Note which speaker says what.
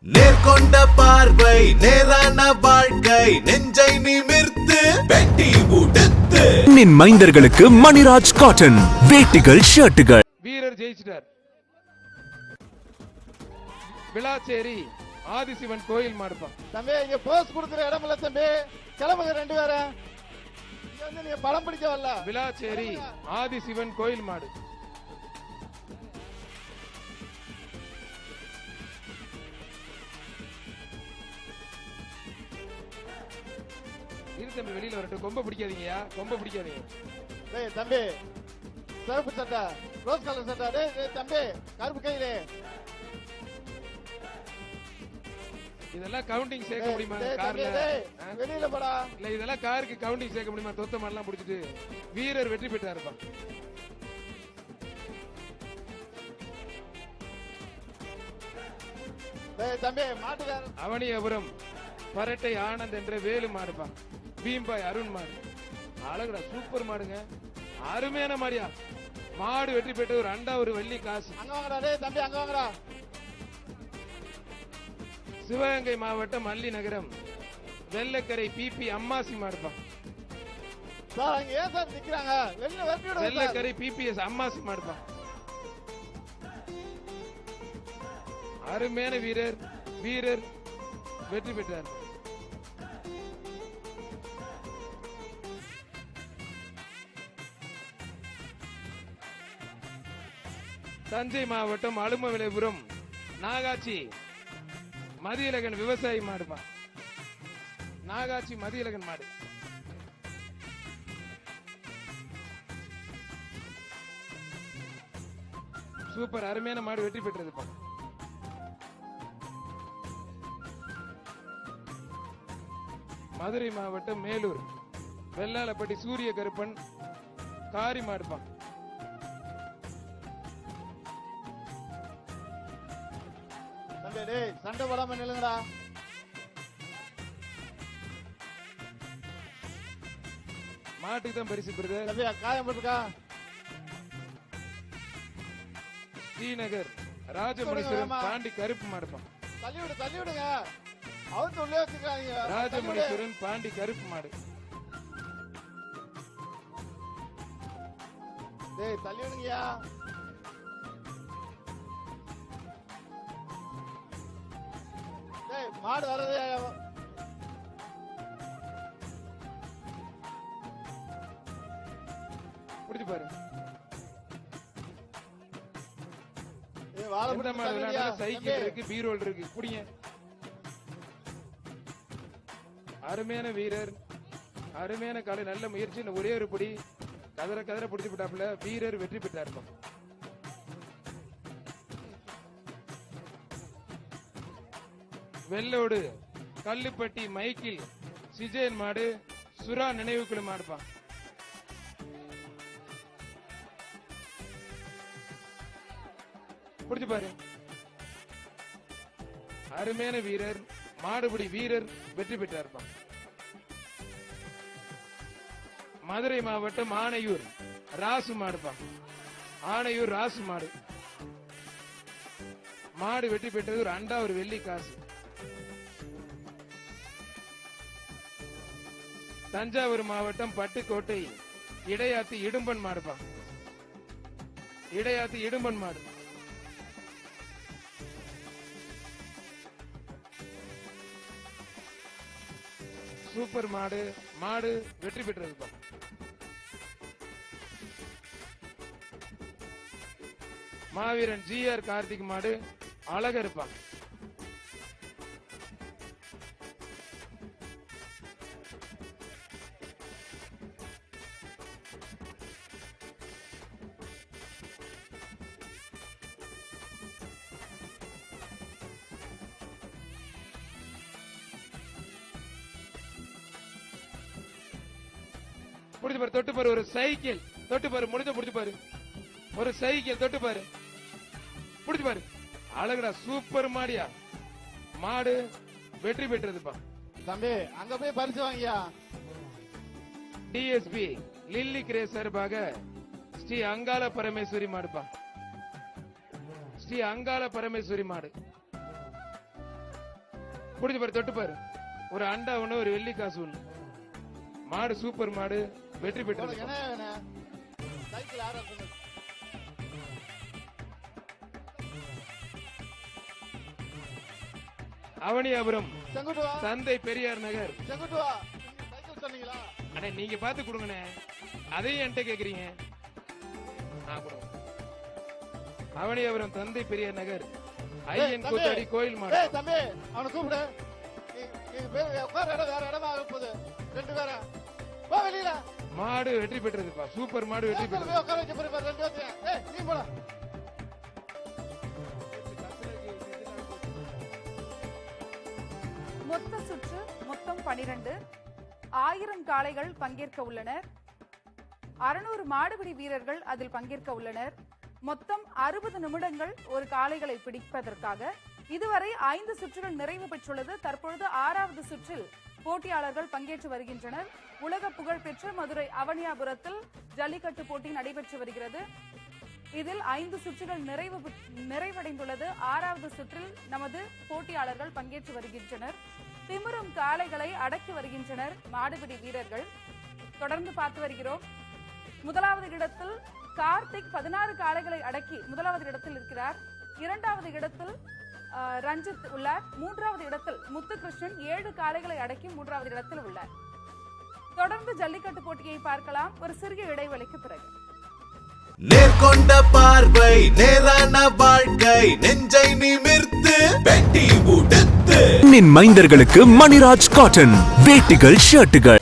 Speaker 1: நேர்கொண்ட பார்வை நேரான வாழ்க்கை நெஞ்சை நிமிர்த்து வெட்டி உடுத்து
Speaker 2: மைந்தர்களுக்கு மணிராஜ் காட்டன் வேட்டிகள் ஷர்ட்டுகள்.
Speaker 3: வீரர் ஜெயிச்சிட்டார். விளாச்சேரி ஆதிசிவன் கோயில் மாடுப்பான்.
Speaker 4: தம்பி இங்க போஸ்ட் கொடுக்குற இடம் இல்ல தம்பி, கிளம்புங்க ரெண்டு பேரும். இங்க வந்து நீங்க படம் பிடிக்க வரல.
Speaker 3: விளாச்சேரி ஆதிசிவன் கோயில் மாடு. இரு தம்பி வெளியில வரட்டும். கொம்ப பிடிக்காதீங்கயா, கொம்ப பிடிக்காதீங்க.
Speaker 4: டேய் தம்பி சிவப்பு சட்டை ரோஸ் கலர் சட்டை. டேய் தம்பி கருப்பு கையிலே
Speaker 3: இதெல்லாம் கவுண்டிங் சேர்க்க முடியுமா கார்ல?
Speaker 4: வெளியில போடா.
Speaker 3: இல்ல இதெல்லாம் காருக்கு கவுண்டிங் சேர்க்க முடியுமா? தொத்த மாடெல்லாம் பிடிச்சிட்டு வீரர் வெற்றி பெற்றாருப்பா.
Speaker 4: டேய் தம்பி மாட்டுக்கார
Speaker 3: அவனியபுரம் பரட்டை ஆனந்த் என்ற வேலு மாடுப்பா. பீம்பாய் அருண் மாடு. அழகுடா, சூப்பர் மாடுங்க, அருமையான மாடியா. மாடு வெற்றி பெற்ற ஒரு அண்டா ஒரு வெள்ளி காசு.
Speaker 4: அங்க வாங்கடா. டேய் தம்பி அங்க வாங்கடா.
Speaker 3: சிவகங்கை மாவட்டம் மல்லி நகரம் வெள்ளக்கரை பிபி அம்மாசி மாடுப்பா.
Speaker 4: சார் அங்க ஏன் சார் நிக்கிறாங்க? வெளியில வரட்டி விடுங்க.
Speaker 3: வெள்ளக்கரை பிபிஎஸ் அம்மாசி மாடுப்பா. அருமையான வீரர், வீரர் வெற்றி பெற்றார். தஞ்சை மாவட்டம் அலுமவிலைபுரம் நாகாச்சி மதியழகன் விவசாயி மாடுப்பா. நாகாச்சி மதியழகன் மாடு. சூப்பர், அருமையான மாடு வெற்றி பெற்றதுப்பா. மதுரை மாவட்டம் மேலூர் வெள்ளாளப்பட்டி சூரிய கருப்பன் காரி மாடுப்பா.
Speaker 4: தம்பி டேய் சண்டை போடாம நில்லுங்கடா.
Speaker 3: மாட்டுக்கு தான் பரிசு பெறுது.
Speaker 4: தம்பி காயம் போட்டுக்கா.
Speaker 3: ஸ்ரீநகர் ராஜமணீஸ்வரன் பாண்டி கருப்பு மாடுப்பா.
Speaker 4: தள்ளி விடு தள்ளி விடுங்க. அவன் உள்ளே வச்சுக்காதீங்க.
Speaker 3: ராஜமணீஸ்வரன் பாண்டி கருப்பு மாடு.
Speaker 4: டேய் தள்ளி விடுங்கயா. டேய் மாடு வரதே.
Speaker 3: புடிச்சு பாரு.
Speaker 4: ஏய் வாளை
Speaker 3: எந்த மாடு விளையாடுறா? சைக்கிள் இருக்கு, பீரோல் இருக்கு. புடிங்க. அருமையான வீரர், அருமையான காலை, நல்ல முயற்சி. ஒரே ஒரு பிடி கதற கதற பிடிச்சு விட்டாப்புல. வீரர் வெற்றி பெற்றார். வெள்ளோடு கல்லுப்பட்டி மைக்கில் சிஜேன் மாடு சுறா நினைவுக்குழு மாடுப்பா. பிடிச்சு பாரு. அருமையான வீரர், மாடுபிடி வீரர் வெற்றி பெற்றார்ப்பா. மதுரை மாவட்டம் ஆனையூர் ராசு மாடுப்பா. ஆனையூர் ராசு மாடு. மாடு வெற்றி பெற்றது ஒரு அண்டா ஒரு வெள்ளி காசு. தஞ்சாவூர் மாவட்டம் பட்டுக்கோட்டை இடையாத்தி இடும்பன் மாடுப்பா. இடையாத்தி இடும்பன் மாடு. சூப்பர் மாடு, மாடு வெற்றி பெற்றதுப்பா. மாவீரன் ஜிஆர் கார்த்திக் மாடு அழகா இருப்பான். புடிச்சு பாரு, தொட்டு பாரு. ஒரு சைக்கிள் தொட்டு பாரு, முடிஞ்ச புடிச்சு பாரு. ஒரு சைக்கிள் தொட்டு பாரு, புடிச்சு பாரு. அழகுடா, சூப்பர் மாடியா. மாடு வெற்றி பெற்றதுப்பா.
Speaker 4: தம்பி அங்க போய் பரிசு வாங்கியா.
Speaker 3: டிஎஸ்பி லில்லி கிரேஸ் சார்பாக ஸ்ரீ அங்காள பரமேஸ்வரி மாடுப்பா. ஸ்ரீ அங்காள பரமேஸ்வரி மாடு. புடிச்சு பாரு, தொட்டு பாரு. ஒரு அண்டா ஒண்ணு, ஒரு வெள்ளி காசு ஒண்ணு. மாடு சூப்பர் மாடு, வெற்றி பெற்றது.
Speaker 4: உனக்கு என்ன வேணும்? சைக்கிள் யாரா சொன்னது?
Speaker 3: அவனியாபுரம்
Speaker 4: செங்குட்டு வா,
Speaker 3: தந்தை பெரியார் நகர்.
Speaker 4: செங்குட்டு வா. நீங்க சைக்கிள் சொன்னீங்களா?
Speaker 3: அண்ணே நீங்க பாத்து கொடுங்கண்ணே, அதையும் என்கிட்ட கேக்குறீங்க. கொடுங்க. அவனியாபுரம் தந்தை பெரியார் நகர், ஐயன்
Speaker 4: தம்பி.
Speaker 3: கூத்தாடி கோயில் மாடு.
Speaker 4: ஏய் தம்பி, அவனை கூப்பிடு. நீங்க பேர் உட்கார இடம் வேற இடமா ஆக போகுது. ரெண்டு பேரும் வா வெளியில.
Speaker 3: மாடு வெற்றி பெற்றதுப்பா, சூப்பர் மாடு வெற்றி
Speaker 4: போய்
Speaker 3: பெற்றது.
Speaker 4: உட்கார வச்சு பாரு ரெண்டு பேரும். ஏய் நீ போடா.
Speaker 5: மொத்த சுற்று மொத்தம் 12. 1000 காளைகள் பங்கேற்க உள்ளனர். 600 மாடுபிடி வீரர்கள் அதில் பங்கேற்க உள்ளனர். மொத்தம் 60 நிமிடங்கள் ஒரு காளைகளை பிடிப்பதற்காக. இதுவரை 5 சுற்றுகள் நிறைவு பெற்றுள்ளது. தற்பொழுது 6வது சுற்றில் போட்டியாளர்கள் பங்கேற்று வருகின்றனர். உலக புகழ்பெற்ற மதுரை அவனியாபுரத்தில் ஜல்லிக்கட்டு போட்டி நடைபெற்று வருகிறது. இதில் 5 சுற்றுகள் நிறைவடைந்துள்ளது. 6வது சுற்றில் நமது போட்டியாளர்கள் பங்கேற்று வருகின்றனர். திமிரும் காளைகளை அடக்கி வருகின்றனர் மாடுபிடி வீரர்கள். தொடர்ந்து பார்த்து வருகிறோம். முதலாவது இடத்தில் கார்த்திக் 16 காளைகளை அடக்கி முதலாவது இடத்தில் இருக்கிறார். 2வது இடத்தில் ரஞ்சித் உள்ளார். 3வது இடத்தில் முத்துகிருஷ்ணன் 7 காளைகளை அடக்கி 3வது இடத்தில் உள்ளார். தொடர்ந்து ஜல்லிக்கட்டு போட்டியை பார்க்கலாம் ஒரு சிறிய இடைவெளிக்கு பிறகு.
Speaker 1: நேர்கொண்ட பார்வை நேரான வாழ்க்கை நெஞ்சை நிமிர்த்து வெட்டி உடுத்து
Speaker 2: மைந்தர்களுக்கு மணிராஜ் காட்டன் வேட்டிகள் ஷர்ட்டுகள்